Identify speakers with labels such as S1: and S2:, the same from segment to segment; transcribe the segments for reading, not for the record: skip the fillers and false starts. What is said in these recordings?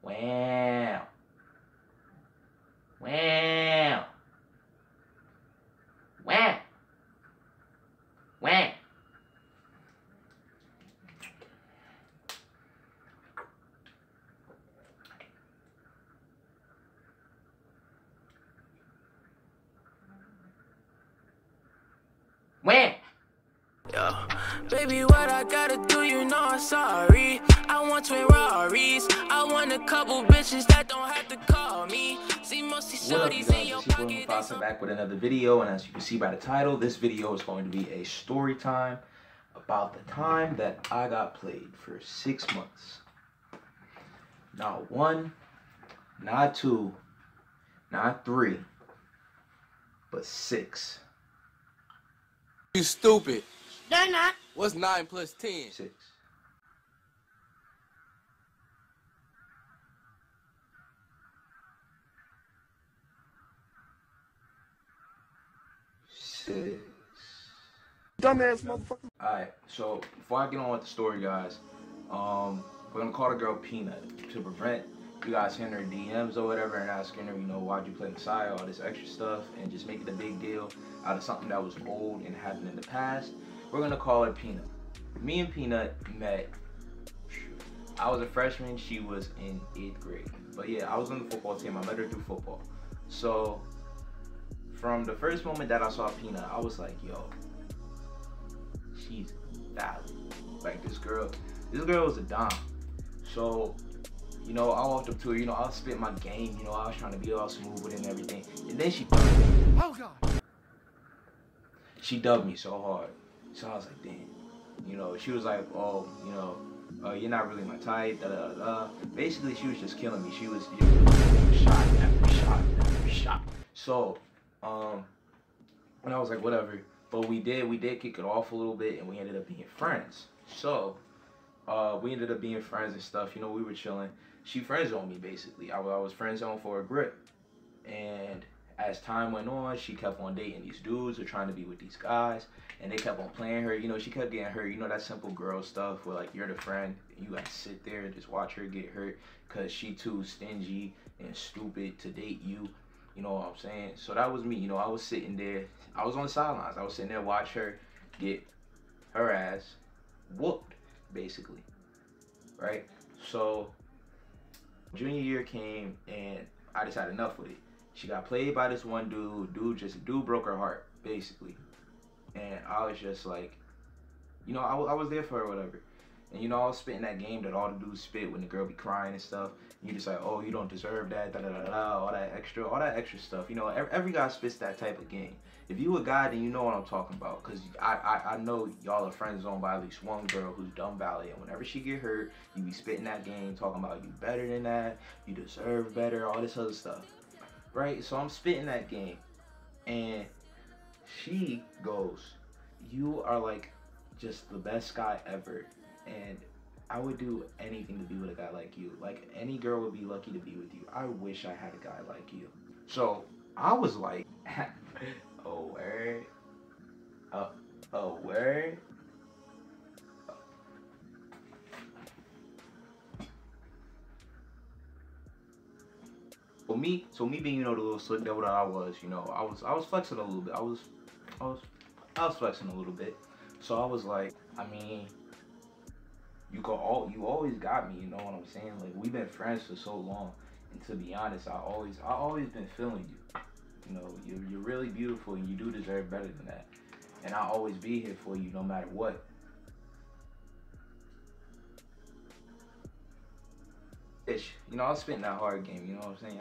S1: Wow. Wow. Wow. Wow. Wow.
S2: Yeah. Baby, what I gotta do, you know I'm sorry. I want twin Rarries. I want a couple bitches that don't have to call me. See mostly shorties in your pocket.
S1: I'm back with another video, and as you can see by the title, this video is going to be a story time about the time that I got played for 6 months. Not one, not two, not three, but 6.
S3: You stupid.
S4: They're not.
S3: What's 9 plus 10?
S1: 6.
S4: Dumbass motherfucker.
S1: Alright, so before I get on with the story, guys, we're gonna call the girl Peanut to prevent you guys hitting her DMs or whatever and asking her, you know, why'd you play Messiah, all this extra stuff, and just make it a big deal out of something that was old and happened in the past. We're gonna call her Peanut. Me and Peanut met. I was a freshman, she was in 8th grade. But yeah, I was on the football team. I met her through football. So from the first moment that I saw Peanut, I was like, yo, she's valid. Like this girl was a dime. So, you know, I walked up to her, you know, I was spitting my game, you know, I was trying to be all smooth with it and everything. And then she dubbed me.
S4: Oh God.
S1: She dubbed me so hard. So I was like, damn. You know, she was like, oh, you know, you're not really my type, da da da. Basically, she was just killing me. She was shot after shot after shot. So, and I was like, whatever. But we did kick it off a little bit, and we ended up being friends. So, we ended up being friends and stuff. You know, we were chilling. She friend zoned me, basically. I was friend zoned for a grip. And as time went on, she kept on dating these dudes or trying to be with these guys. And they kept on playing her. You know, she kept getting hurt. You know, that simple girl stuff where, like, you're the friend. And you gotta sit there and just watch her get hurt because she too stingy and stupid to date you. You know what I'm saying? So that was me. You know, I was sitting there. I was on the sidelines. I was sitting there watch her get her ass whooped, basically. Right? So junior year came and I just had enough with it. She got played by this one dude. Dude broke her heart, basically. And I was just like, you know, I was there for her, whatever. And you know, I was spitting that game that all the dudes spit when the girl be crying and stuff. And you just like, oh, you don't deserve that, da da da da, all that extra stuff. You know, every guy spits that type of game. If you a guy, then you know what I'm talking about. Cause I know y'all are friend zoned by at least one girl who's dumb valley. And whenever she get hurt, you be spitting that game, talking about you better than that, you deserve better, all this other stuff. Right? So I'm spitting that game. And she goes, you are like just the best guy ever. And I would do anything to be with a guy like you. Like, any girl would be lucky to be with you. I wish I had a guy like you. So I was like, oh, word. Oh, word. So me being, you know, the little slick devil that I was, you know, I was flexing a little bit. I was flexing a little bit. So I was like, I mean, you always got me, you know what I'm saying? Like, we've been friends for so long, and to be honest, I always been feeling you. You know, you're really beautiful, and you do deserve better than that. And I'll always be here for you, no matter what. You know, I was spitting that hard game, you know what I'm saying?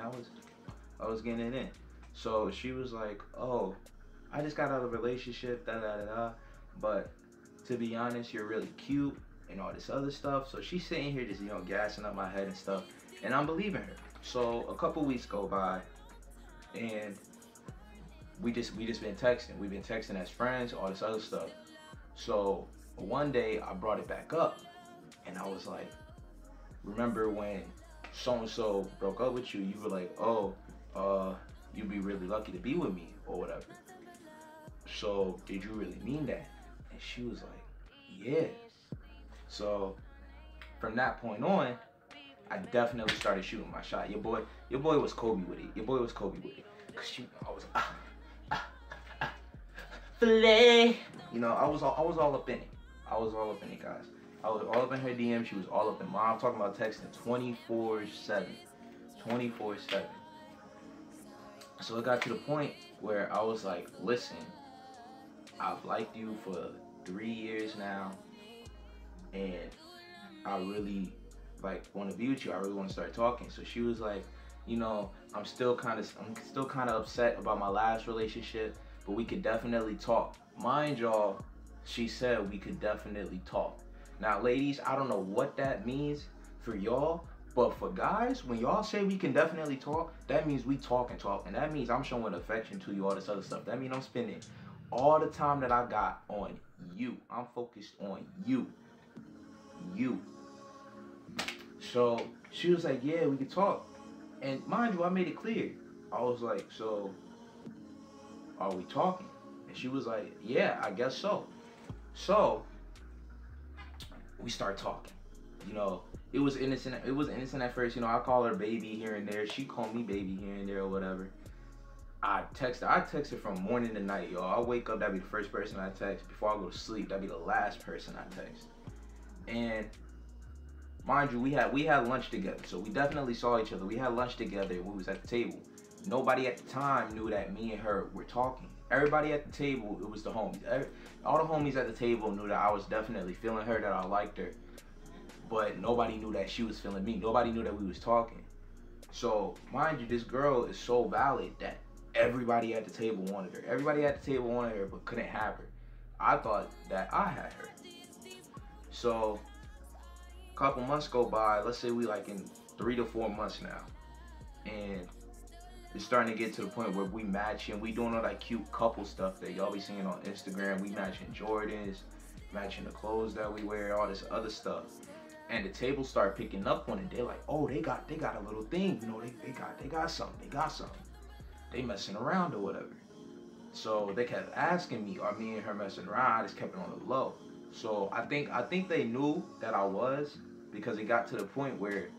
S1: I was getting it in. So she was like, oh, I just got out of a relationship, da da da da. But to be honest, you're really cute and all this other stuff. So she's sitting here just, you know, gassing up my head and stuff. And I'm believing her. So a couple weeks go by and we just been texting. We've been texting as friends, all this other stuff. So one day I brought it back up and I was like, remember when so-and-so broke up with you, you were like, oh, you'd be really lucky to be with me or whatever. So did you really mean that? And she was like, yeah. So from that point on, I definitely started shooting my shot. Your boy was Kobe with it. Your boy was Kobe with it. Cause I was filet. You know, I was all up in it. I was all up in it, guys. I was all up in her DM. She was all up in mine. I'm talking about texting 24/7. 24/7. So it got to the point where I was like, listen, I've liked you for 3 years now, and I really like want to be with you. I really want to start talking. So she was like, you know, I'm still kind of upset about my last relationship, but we could definitely talk. Mind y'all, she said we could definitely talk. Now, ladies, I don't know what that means for y'all, but for guys, when y'all say we can definitely talk, that means we talk and talk, and that means I'm showing affection to you, all this other stuff. That means I'm spending all the time that I got on you. I'm focused on you. You. So she was like, yeah, we could talk. And mind you, I made it clear. I was like, so are we talking? And she was like, yeah, I guess so. So we start talking. You know, it was innocent. It was innocent at first. You know, I call her baby here and there. She called me baby here and there or whatever. I text her from morning to night, y'all. I wake up, that'd be the first person I text. Before I go to sleep, that'd be the last person I text. And mind you, we had lunch together, so we definitely saw each other. We had lunch together. We was at the table. Nobody at the time knew that me and her were talking. Everybody at the table, it was the homies. All the homies at the table knew that I was definitely feeling her, that I liked her. But nobody knew that she was feeling me. Nobody knew that we was talking. So, mind you, this girl is so valid that everybody at the table wanted her. Everybody at the table wanted her, but couldn't have her. I thought that I had her. So, a couple months go by. Let's say we like in 3 to 4 months now. And it's starting to get to the point where we matching. We doing all that cute couple stuff that y'all be seeing on Instagram. We matching Jordans, matching the clothes that we wear, all this other stuff. And the table start picking up on it. They're like, oh, they got a little thing. You know, they got something. They got something. They messing around or whatever. So they kept asking me, are me and her messing around? I just kept it on the low. So I think they knew that I was, because it got to the point where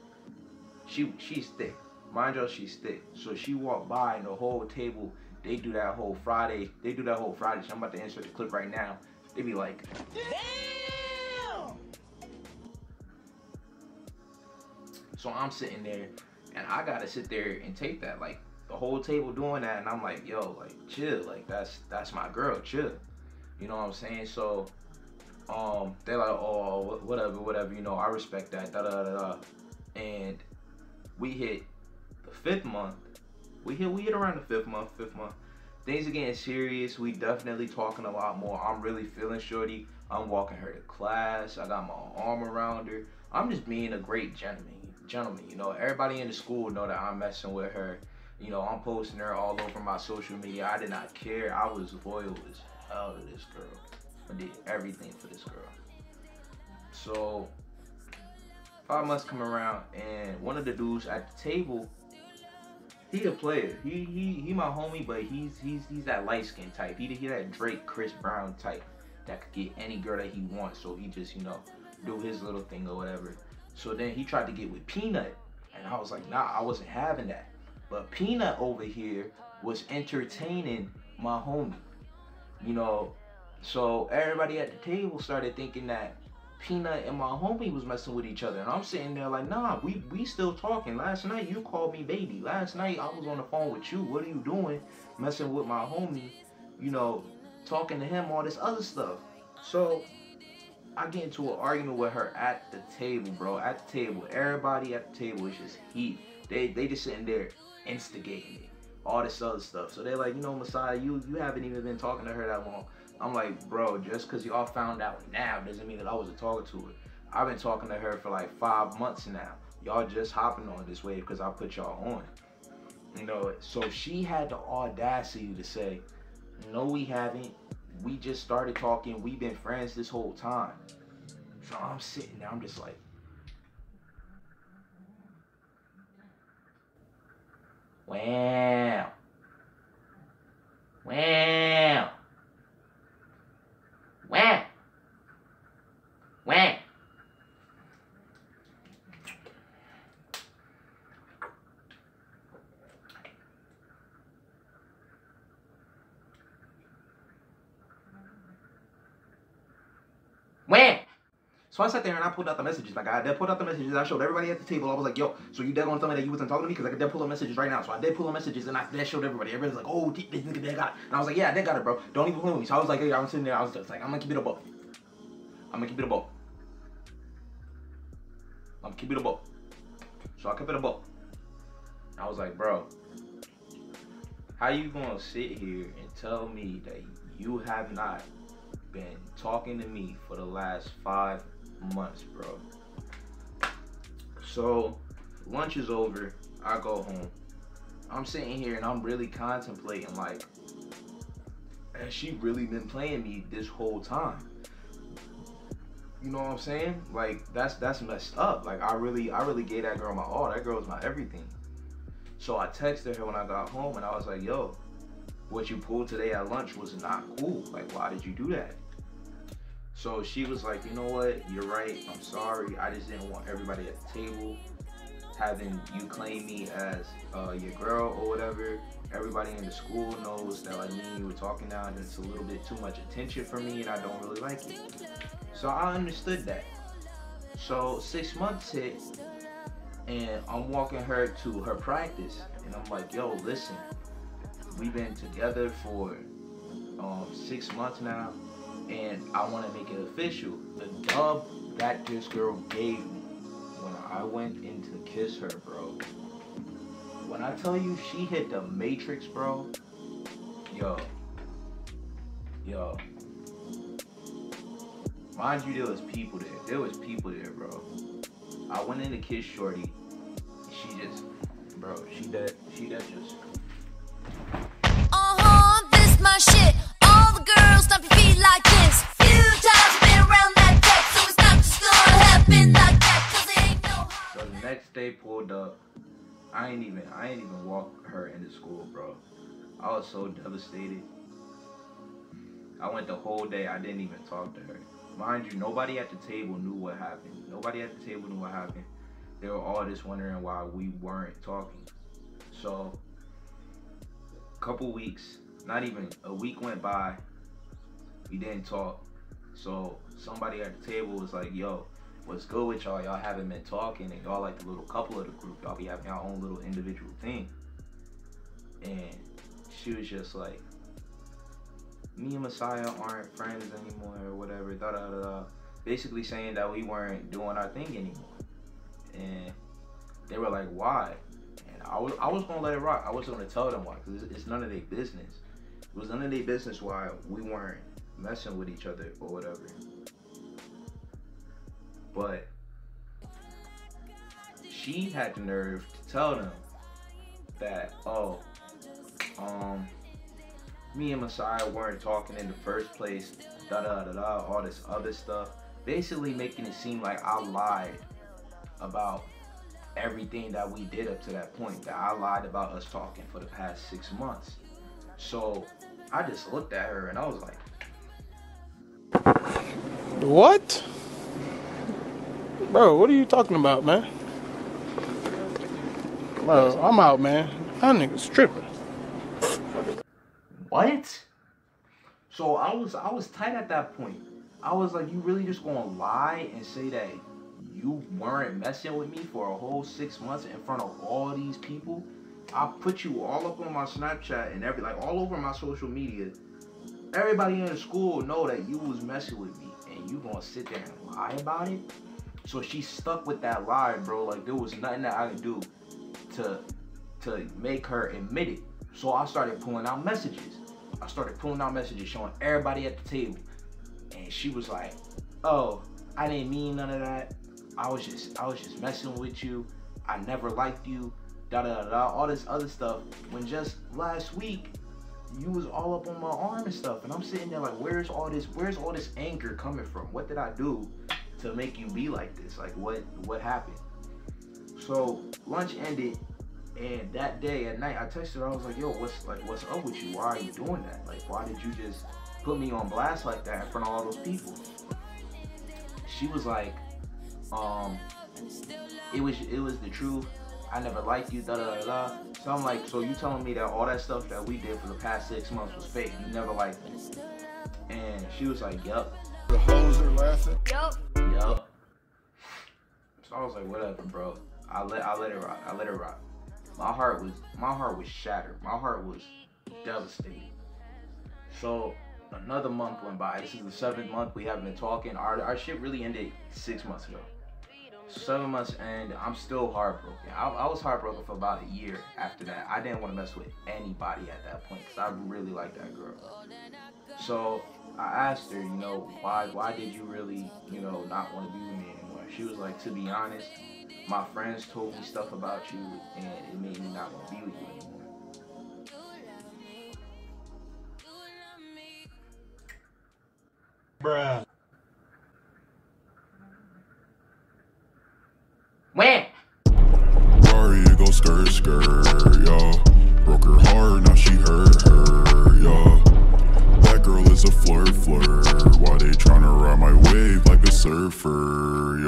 S1: she's thick. Mind you, she's thick. So she walked by and the whole table, they do that whole Friday. So I'm about to insert the clip right now. They be like, damn! So I'm sitting there and I gotta sit there and take that. Like, the whole table doing that, and I'm like, yo, like, chill. Like, that's my girl, chill. You know what I'm saying? So they're like, oh, whatever, you know, I respect that, da. And we hit the 5th month. We hit around the 5th month. Things are getting serious. We definitely talking a lot more. I'm really feeling shorty. I'm walking her to class. I got my arm around her. I'm just being a great gentleman. You know, everybody in the school know that I'm messing with her. You know, I'm posting her all over my social media. I did not care. I was loyal as hell to this girl. I did everything for this girl. So 5 months come around, and one of the dudes at the table, he a player. He my homie, but he's that light skin type. He that Drake, Chris Brown type that could get any girl that he wants. So he just, you know, do his little thing or whatever. So then he tried to get with Peanut, and I was like, nah, I wasn't having that. But Peanut over here was entertaining my homie, you know. So everybody at the table started thinking that Peanut and my homie was messing with each other. And I'm sitting there like, nah, we still talking. Last night you called me baby. Last night I was on the phone with you. What are you doing messing with my homie, you know, talking to him, all this other stuff. So I get into an argument with her at the table, bro. At the table. Everybody at the table is just heat. They just sitting there instigating it. All this other stuff. So they're like, you know, Messiah, you haven't even been talking to her that long. I'm like, bro, just because y'all found out now doesn't mean that I wasn't talking to her. I've been talking to her for like 5 months now. Y'all just hopping on this wave because I put y'all on. You know, so she had the audacity to say, no, we haven't. We just started talking. We've been friends this whole time. So I'm sitting there. I'm just like, wow. Wow. Wow. Wow. Where? So I sat there and I pulled out the messages. Like I did pull out the messages. I showed everybody at the table. I was like, yo, so you dead gonna tell me that you wasn't talking to me? Because I could pull up messages right now. So I did pull up messages and I showed everybody. Everybody's like, oh, this nigga dead got it. And I was like, yeah, I did got it, bro. Don't even play with me. So I was like, hey, I was sitting there. I was just like, I'm gonna keep it a buck. I'm gonna keep it a buck. I'm gonna keep it a buck. So I kept it a buck. I was like, bro, how you gonna sit here and tell me that you have not been talking to me for the last 5 months, bro? So lunch is over, I go home. I'm sitting here and I'm really contemplating, like, has she really been playing me this whole time? You know what I'm saying? Like, that's messed up. Like, I really gave that girl my all. That girl was my everything. So I texted her when I got home and I was like, yo, what you pulled today at lunch was not cool. Like, why did you do that? So she was like, you know what, you're right, I'm sorry. I just didn't want everybody at the table having you claim me as your girl or whatever. Everybody in the school knows that like me and you were talking now and it's a little bit too much attention for me and I don't really like it. So I understood that. So 6 months hit and I'm walking her to her practice and I'm like, yo, listen, we've been together for 6 months now and I want to make it official. The dub that this girl gave me when I went in to kiss her, bro. When I tell you she hit the matrix, bro, yo. Mind you, there was people there. There was people there, bro. I went in to kiss Shorty. She just, bro, she dead just.
S2: This my shit. All the girls stomp your feet like this. Few times been around that deck, so it's not just gonna happen like that, 'cause it ain't no.
S1: So the next day pulled up. I ain't even walk her into school, bro. I was so devastated. I went the whole day. I didn't even talk to her. Mind you, nobody at the table knew what happened. Nobody at the table knew what happened. They were all just wondering why we weren't talking. So, a couple weeks, not even a week went by. We didn't talk. So somebody at the table was like, yo, what's good with y'all? Y'all haven't been talking and y'all like the little couple of the group. Y'all be having y'all own little individual thing. And she was just like, me and Messiah aren't friends anymore or whatever, basically saying that we weren't doing our thing anymore. And they were like, why? And I was gonna let it rock. I wasn't gonna tell them why, because it's none of their business. It was none of their business why we weren't messing with each other or whatever. But she had the nerve to tell them that, oh, me and Messiah weren't talking in the first place, all this other stuff. Basically making it seem like I lied about everything that we did up to that point, that I lied about us talking for the past 6 months. So I just looked at her and I was like,
S4: What? Bro, what are you talking about, man? Bro, I'm out, man. That nigga's tripping.
S1: what? So I was tight at that point. I was like, you really just gonna lie and say that you weren't messing with me for a whole 6 months in front of all these people? I put you all up on my Snapchat and all over my social media. Everybody in the school know that you was messing with me and you gonna sit there and lie about it? So she stuck with that lie, bro. Like there was nothing that I could do to make her admit it. So I started pulling out messages. Showing everybody at the table. And she was like, oh, I didn't mean none of that. I was just messing with you. I never liked you. All this other stuff. When just last week, you was all up on my arm and stuff. And I'm sitting there like, where's all this anger coming from? What did I do to make you be like this? Like what happened? So lunch ended. And that day at night, I texted her. I was like, "Yo, what's up with you? Why are you doing that? Like, why did you just put me on blast like that in front of all those people?" She was like, it was the truth. I never liked you. So I'm like, so you telling me that all that stuff that we did for the past 6 months was fake? You never liked me? And she was like, "Yup."
S5: The hoes are laughing.
S2: Yup.
S1: Yup. So I was like, whatever, bro. I let it rock. I let it rock. My heart was shattered. My heart was devastated. So another month went by. This is the 7th month we haven't been talking. Our shit really ended 6 months ago. 7 months and I'm still heartbroken. I was heartbroken for about a year after that. I didn't want to mess with anybody at that point because I really liked that girl. So I asked her, you know, why did you really, you know, not want to be with me anymore? She was like, to be honest, my friends told me stuff about you and it made me not want to be with you anymore.
S4: Bruh.
S1: When?
S5: Rari, go skirt, yeah. Broke her heart, now she hurt her, yeah. That girl is a flirt. Why they tryna ride my wave like a surfer,